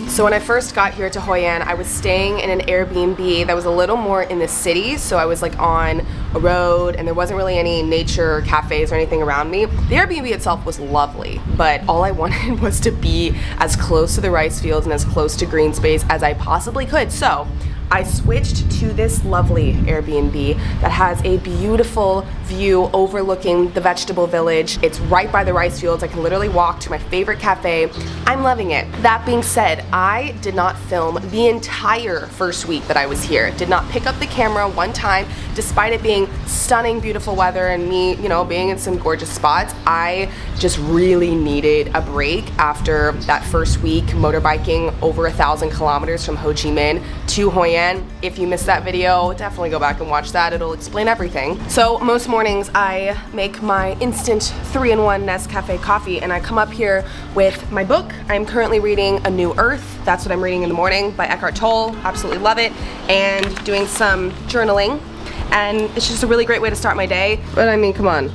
So when I first got here to Hoi An, I was staying in an Airbnb that was a little more in the city, so I was like on a road and there wasn't really any nature cafes or anything around me. The Airbnb itself was lovely, but all I wanted was to be as close to the rice fields and as close to green space as I possibly could. So I switched to this lovely Airbnb that has a beautiful view overlooking the vegetable village. It's right by the rice fields. I can literally walk to my favorite cafe. I'm loving it. That being said, I did not film the entire first week that I was here. Did not pick up the camera one time, despite it being stunning, beautiful weather and me, you know, being in some gorgeous spots. I just really needed a break after that first week motorbiking over 1,000 kilometers from Ho Chi Minh to Hoi An. If you missed that video, definitely go back and watch that. It'll explain everything. So most mornings I make my instant 3-in-1 Nescafe coffee and I come up here with my book. I'm currently reading A New Earth. That's what I'm reading in the morning by Eckhart Tolle. Absolutely love it. And doing some journaling. And it's just a really great way to start my day. But I mean, come on.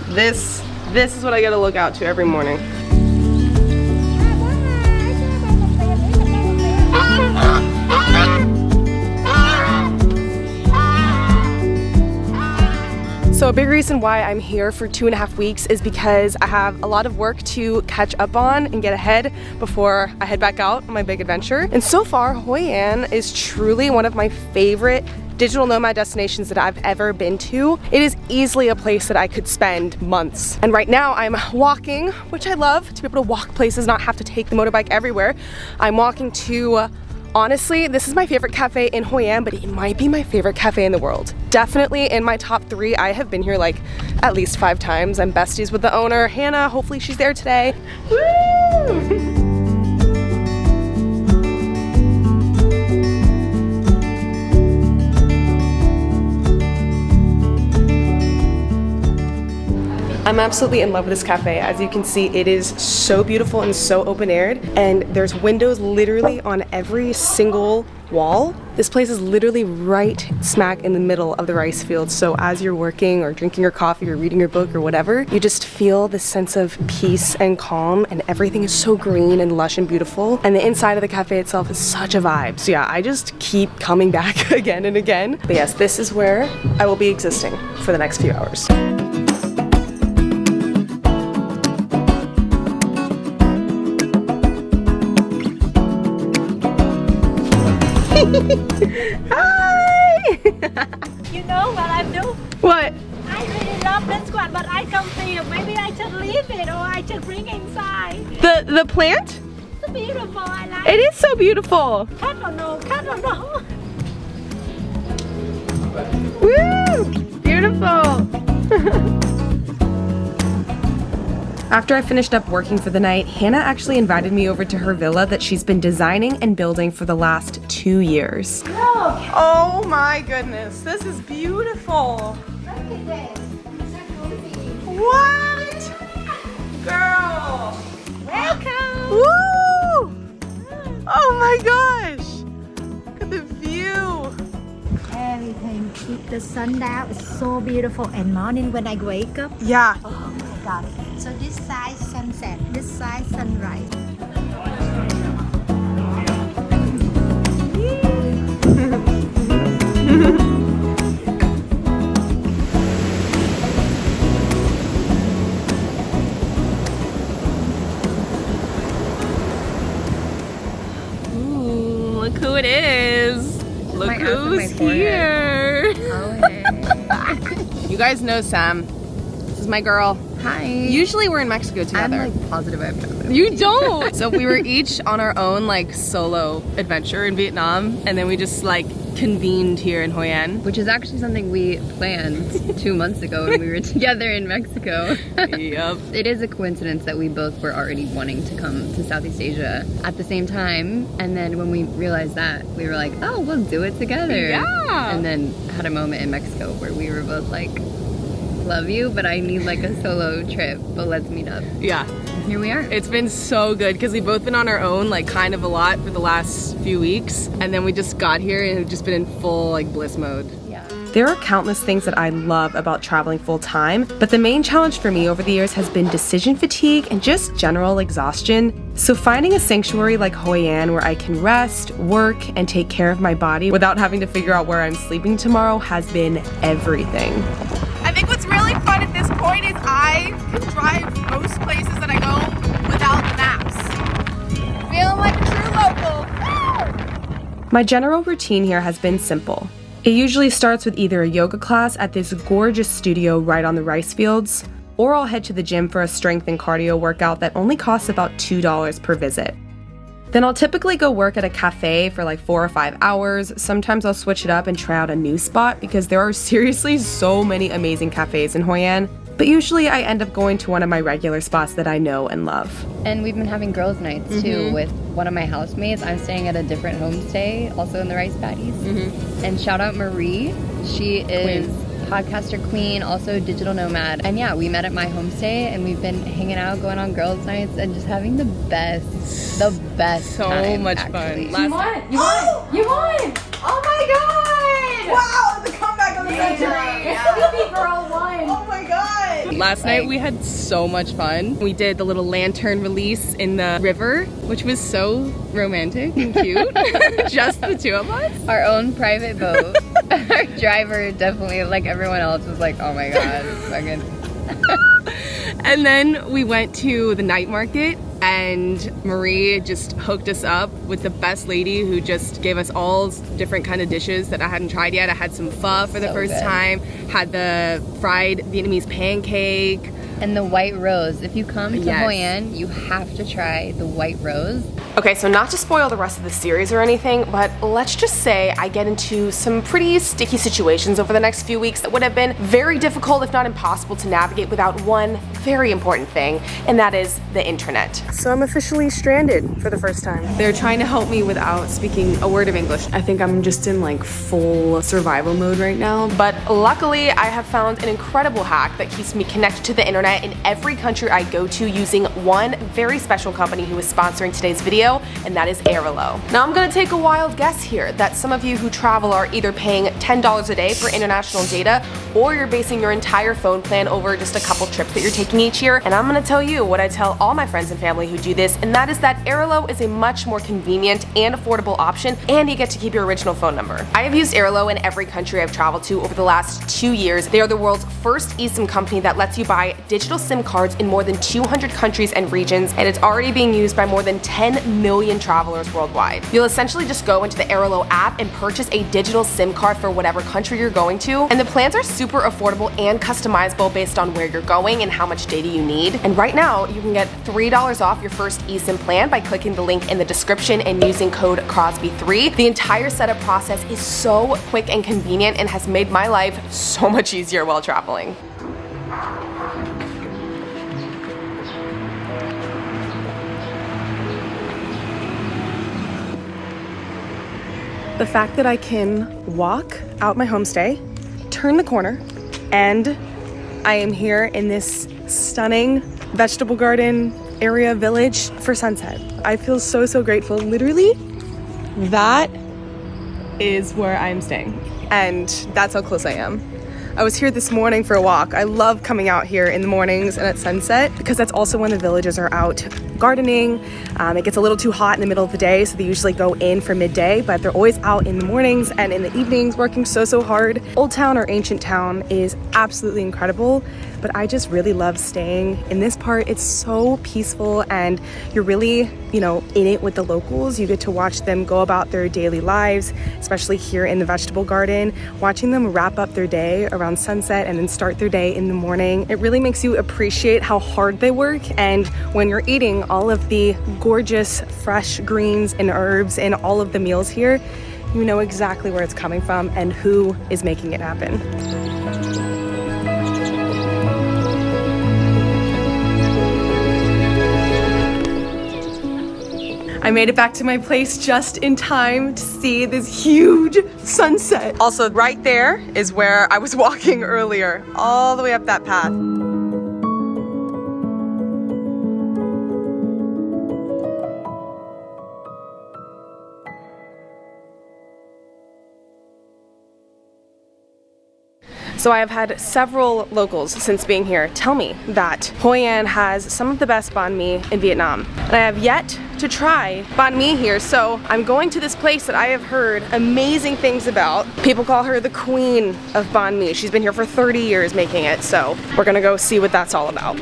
This is what I gotta look out to every morning. So a big reason why I'm here for 2.5 weeks is because I have a lot of work to catch up on and get ahead before I head back out on my big adventure. And so far, Hoi An is truly one of my favorite digital nomad destinations that I've ever been to. It is easily a place that I could spend months. And right now I'm walking, which I love, to be able to walk places, not have to take the motorbike everywhere. I'm walking to, honestly, this is my favorite cafe in Hoi An, but it might be my favorite cafe in the world. Definitely in my top 3. I have been here like at least 5 times. I'm besties with the owner, Hannah. Hopefully she's there today. Woo! I'm absolutely in love with this cafe. As you can see, it is so beautiful and so open-aired, and there's windows literally on every single wall. This place is literally right smack in the middle of the rice fields, so as you're working or drinking your coffee or reading your book or whatever, you just feel this sense of peace and calm, and everything is so green and lush and beautiful, and the inside of the cafe itself is such a vibe. So yeah, I just keep coming back again and again. But yes, this is where I will be existing for the next few hours. Hi! You know what I do? What? I really love this one, but I don't feel maybe I should leave it or I should bring inside. The plant? It's beautiful, I like it. It is so beautiful. Cut or no, cut or no. Woo! Beautiful. After I finished up working for the night, Hannah actually invited me over to her villa that she's been designing and building for the last 2 years. Look! Oh my goodness, this is beautiful. Look at this. It's so cozy. What? Girl! Welcome! Woo! Oh my gosh! Look at the view. Everything. Keep the sun down. It's so beautiful. And morning when I wake up. Yeah. Oh my God. So this side sunset, this side sunrise. Ooh, look who it is. Look who's here. Oh, hey. You guys know Sam. This is my girl. Hi. Usually we're in Mexico together. I'm like positive I've never been. You don't! So we were each on our own like solo adventure in Vietnam, and then we just like convened here in Hoi An. Which is actually something we planned 2 months ago when we were together in Mexico. Yep. It is a coincidence that we both were already wanting to come to Southeast Asia at the same time, and then when we realized that, we were like, oh, we'll do it together. Yeah! And then had a moment in Mexico where we were both like, love you, but I need like a solo trip, but let's meet up. Yeah. Here we are. It's been so good because we've both been on our own like kind of a lot for the last few weeks, and then we just got here and have just been in full like bliss mode. Yeah. There are countless things that I love about traveling full time, but the main challenge for me over the years has been decision fatigue and just general exhaustion. So finding a sanctuary like Hoi An where I can rest, work, and take care of my body without having to figure out where I'm sleeping tomorrow has been everything. I think what's really fun at this point is I can drive most places that I go without maps. Feeling like a true local. My general routine here has been simple. It usually starts with either a yoga class at this gorgeous studio right on the rice fields, or I'll head to the gym for a strength and cardio workout that only costs about $2 per visit. Then I'll typically go work at a cafe for like 4 or 5 hours. Sometimes I'll switch it up and try out a new spot because there are seriously so many amazing cafes in Hoi An. But usually I end up going to one of my regular spots that I know and love. And we've been having girls' nights too with one of my housemates. I'm staying at a different homestay, also in the rice paddies. And shout out Marie. She is podcaster queen, also digital nomad. And yeah, we met at my homestay and we've been hanging out, going on girls' nights and just having the best So time, much actually. fun. You won! Oh my god! Wow, the comeback of the century! Baby girl won! Oh my god! Last night we had so much fun. We did the little lantern release in the river, which was so romantic and cute. Just the two of us. Our own private boat. Our driver definitely, like everyone else, was like, oh my god, fucking. And then we went to the night market and Marie just hooked us up with the best lady who just gave us all different kind of dishes that I hadn't tried yet. I had some pho for the first time, had the fried Vietnamese pancake. And the white rose. If you come to Hoi An, you have to try the white rose. Okay, so not to spoil the rest of the series or anything, but let's just say I get into some pretty sticky situations over the next few weeks that would have been very difficult, if not impossible, to navigate without one very important thing, and that is the internet. So I'm officially stranded for the first time. They're trying to help me without speaking a word of English. I think I'm just in like full survival mode right now, but luckily I have found an incredible hack that keeps me connected to the internet in every country I go to using one very special company who is sponsoring today's video, and that is Airalo. Now I'm gonna take a wild guess here that some of you who travel are either paying $10 a day for international data, or you're basing your entire phone plan over just a couple trips that you're taking each year, and I'm gonna tell you what I tell all my friends and family who do this, and that is that Airalo is a much more convenient and affordable option, and you get to keep your original phone number. I have used Airalo in every country I've traveled to over the last 2 years. They are the world's first eSIM company that lets you buy digital SIM cards in more than 200 countries and regions, and it's already being used by more than 10 million travelers worldwide. You'll essentially just go into the Airalo app and purchase a digital SIM card for whatever country you're going to, and the plans are super affordable and customizable based on where you're going and how much data you need. And right now, you can get $3 off your first eSIM plan by clicking the link in the description and using code Crosby3. The entire setup process is so quick and convenient and has made my life so much easier while traveling. The fact that I can walk out my homestay, turn the corner, and I am here in this stunning vegetable garden area village for sunset. I feel so, so grateful. Literally, that is where I'm staying, and that's how close I am. I was here this morning for a walk. I love coming out here in the mornings and at sunset because that's also when the villagers are out gardening. It gets a little too hot in the middle of the day, so they usually go in for midday, but they're always out in the mornings and in the evenings working so, so hard. Old Town or Ancient Town is absolutely incredible, but I just really love staying in this part. It's so peaceful and you're really, in it with the locals. You get to watch them go about their daily lives, especially here in the vegetable garden, watching them wrap up their day around sunset and then start their day in the morning. It really makes you appreciate how hard they work, and when you're eating all of the gorgeous fresh greens and herbs in all of the meals here, you know exactly where it's coming from and who is making it happen. I made it back to my place just in time to see this huge sunset. Also, right there is where I was walking earlier, all the way up that path. So I have had several locals since being here tell me that Hoi An has some of the best banh mi in Vietnam. And I have yet to try banh mi here, so I'm going to this place that I have heard amazing things about. People call her the queen of banh mi. She's been here for 30 years making it, so we're gonna go see what that's all about.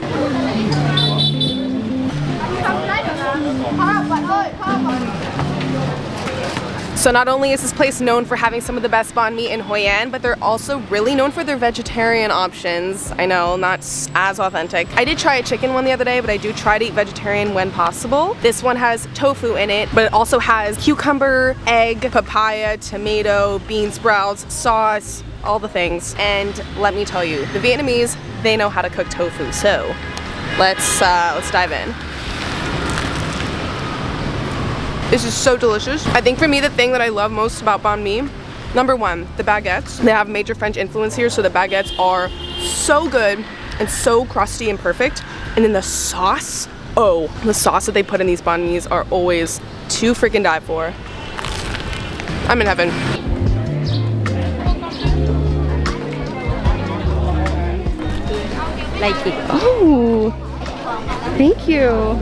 So not only is this place known for having some of the best banh mi in Hoi An, but they're also really known for their vegetarian options. I know, not as authentic. I did try a chicken one the other day, but I do try to eat vegetarian when possible. This one has tofu in it, but it also has cucumber, egg, papaya, tomato, bean sprouts, sauce, all the things. And let me tell you, the Vietnamese, they know how to cook tofu. So let's dive in. This is so delicious. I think for me, the thing that I love most about banh mi, number one, the baguettes. They have major French influence here, so the baguettes are so good and so crusty and perfect. And then the sauce, oh, the sauce that they put in these banh mi's are always to freaking die for. I'm in heaven. Like it. Oh, thank you.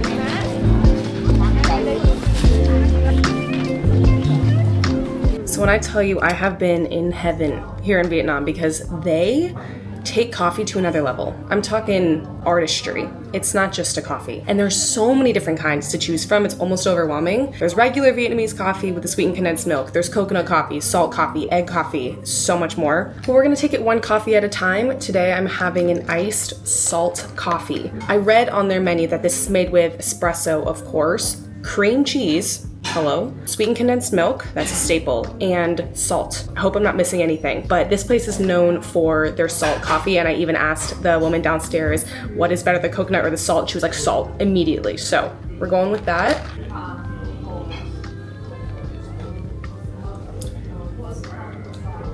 So when I tell you I have been in heaven here in Vietnam because they take coffee to another level. I'm talking artistry. It's not just a coffee. And there's so many different kinds to choose from, it's almost overwhelming. There's regular Vietnamese coffee with the sweetened condensed milk. There's coconut coffee, salt coffee, egg coffee, so much more. But we're gonna take it one coffee at a time. Today I'm having an iced salt coffee. I read on their menu that this is made with espresso, of course, cream cheese, hello, sweetened condensed milk, that's a staple, and salt. I hope I'm not missing anything, but this place is known for their salt coffee, and I even asked the woman downstairs what is better, the coconut or the salt. She was like, salt, immediately. So we're going with that.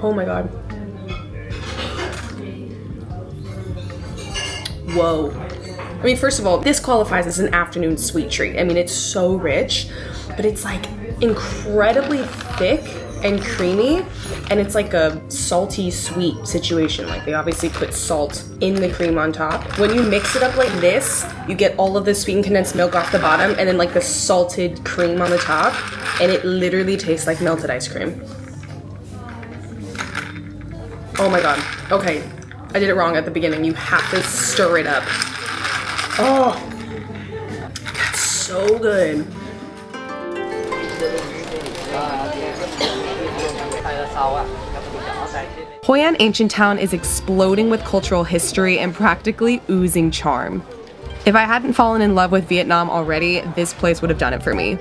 Oh my God. Whoa. I mean, first of all, this qualifies as an afternoon sweet treat. I mean, it's so rich, but it's like incredibly thick and creamy, and it's like a salty sweet situation. Like, they obviously put salt in the cream on top. When you mix it up like this, you get all of the sweetened condensed milk off the bottom and then like the salted cream on the top, and it literally tastes like melted ice cream. Oh my God. Okay, I did it wrong at the beginning. You have to stir it up. Oh, that's so good. Hoi An Ancient Town is exploding with cultural history and practically oozing charm. If I hadn't fallen in love with Vietnam already, this place would have done it for me.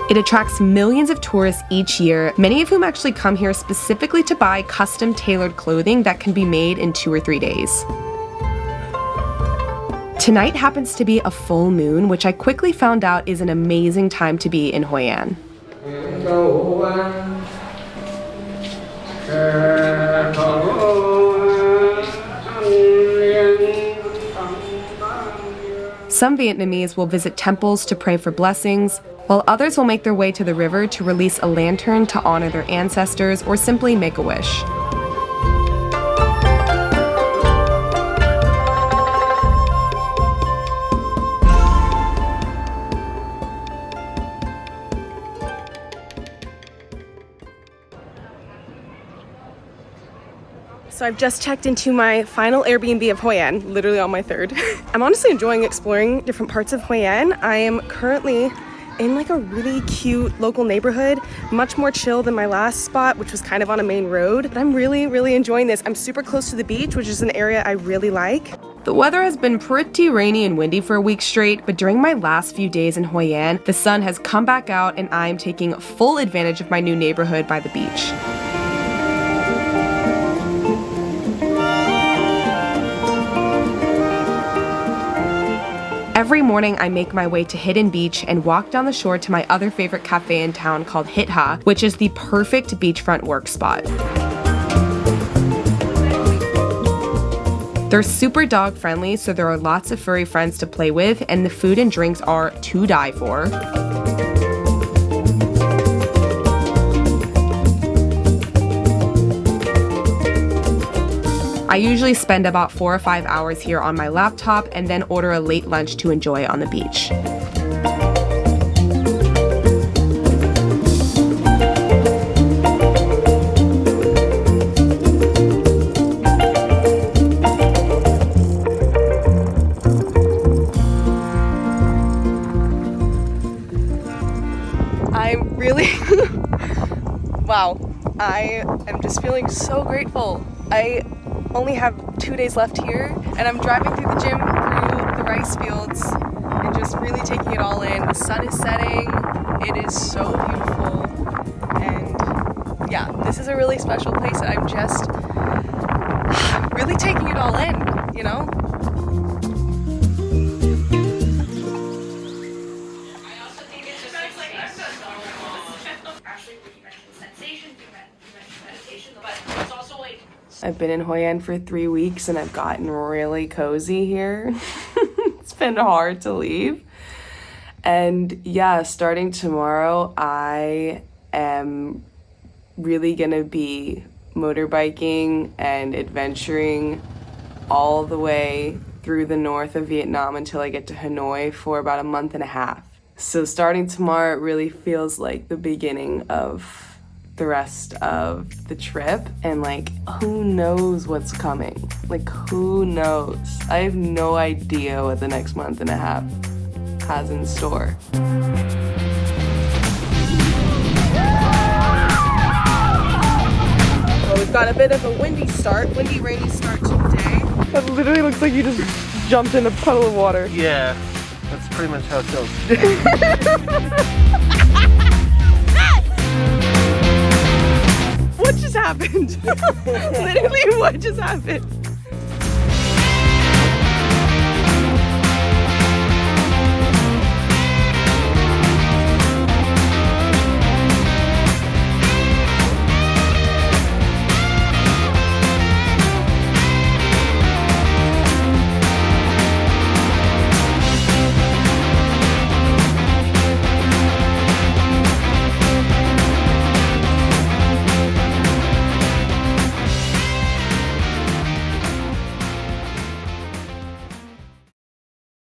It attracts millions of tourists each year, many of whom actually come here specifically to buy custom-tailored clothing that can be made in 2 or 3 days. Tonight happens to be a full moon, which I quickly found out is an amazing time to be in Hoi An. Some Vietnamese will visit temples to pray for blessings, while others will make their way to the river to release a lantern to honor their ancestors or simply make a wish. So I've just checked into my final Airbnb of Hoi An, literally on my third. I'm honestly enjoying exploring different parts of Hoi An. I am currently in like a really cute local neighborhood, much more chill than my last spot, which was kind of on a main road. But I'm really, really enjoying this. I'm super close to the beach, which is an area I really like. The weather has been pretty rainy and windy for a week straight, but during my last few days in Hoi An, the sun has come back out and I'm taking full advantage of my new neighborhood by the beach. morning, I make my way to Hidden Beach and walk down the shore to my other favorite cafe in town called Hit Ha, which is the perfect beachfront work spot. They're super dog friendly, so there are lots of furry friends to play with, and the food and drinks are to die for. I usually spend about 4 or 5 hours here on my laptop and then order a late lunch to enjoy on the beach. I'm really, wow, I am just feeling so grateful. I only have 2 days left here, and I'm driving through the gym through the rice fields and just really taking it all in. The sun is setting, it is so beautiful, and yeah, this is a really special place that I'm just really taking it all in, you know? I've been in Hoi An for 3 weeks and I've gotten really cozy here. It's been hard to leave. And yeah, starting tomorrow, I am really gonna be motorbiking and adventuring all the way through the north of Vietnam until I get to Hanoi for about a month and a half. So starting tomorrow, it really feels like the beginning of the rest of the trip, and like, who knows what's coming? Like, who knows? I have no idea what the next month and a half has in store. Well, we've got a bit of a windy, rainy start to the day. That literally looks like you just jumped in a puddle of water. Yeah, that's pretty much how it feels. What just happened? Literally, what just happened?